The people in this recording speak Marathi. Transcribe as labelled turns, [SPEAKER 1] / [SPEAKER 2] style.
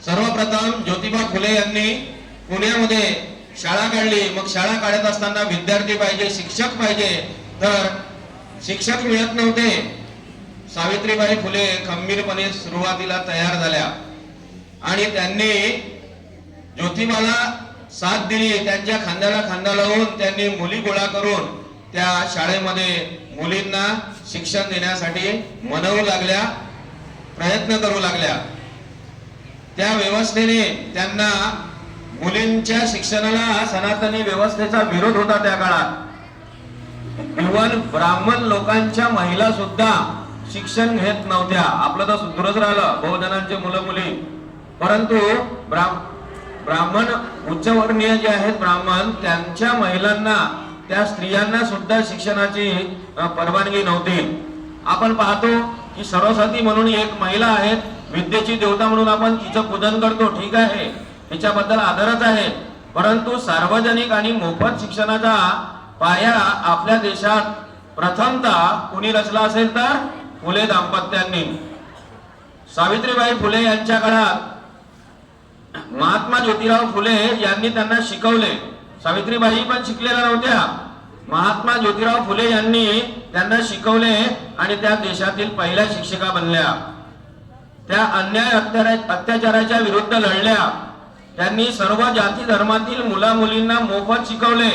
[SPEAKER 1] सर्वप्रथम ज्योतिबा फुले यांनी पुण्यामध्ये शाळा काढली। मग शाळा काढत असताना विद्यार्थी पाहिजे, शिक्षक पाहिजे, तर शिक्षक मिळत नव्हते। सावित्रीबाई फुले खंबीरपणे सुरुवातीला तयार झाल्या आणि त्यांनी ज्योतिबाला साथ दिली। त्यांच्या खांद्याला खांदा लावून त्यांनी मुली गोळा करून त्या शाळेमध्ये मुलींना शिक्षण देण्यासाठी मनवू लागल्या, प्रयत्न करू लागल्या। त्या व्यवस्थेने त्यांना मुलींच्या शिक्षणाला सनातनी व्यवस्थेचा विरोध होता त्या काळात। इव्हन ब्राह्मण लोकांच्या महिला सुद्धा शिक्षण घेत नव्हत्या। आपलं तर सुधरच राहिलं बहुजनांचे मुलं मुली, परंतु ब्राह्मण उच्चवर्णीय जे आहेत ब्राह्मण, त्यांच्या महिलांना, त्या स्त्रियांना सुद्धा शिक्षणाची परवानगी नव्हती। आपण पाहतो की सरस्वती म्हणून एक महिला आहे, विद्येची देवता म्हणून आपण तिचं पूजन करतो, ठीक आहे, तिच्याबद्दल आदरच आहे, परंतु सार्वजनिक आणि मोफत शिक्षणाचा पाया आपल्या देशात प्रथमतः कुणी रचला असेल तर फुले दाम्पत्यांनी। सावित्रीबाई फुले यांच्या काळात महात्मा ज्योतिराव फुले यांनी त्यांना शिकवले। सावित्रीबाई पण शिकलेल्या नव्हत्या, महात्मा ज्योतिराव फुले यांनी त्यांना शिकवले आणि त्या देशातील पहिल्या शिक्षिका बनल्या। त्या अन्याय अत्याचाराच्या विरुद्ध लढल्या। त्यांनी सर्व जाती धर्मातील मुला मुलींना मोफत शिकवले।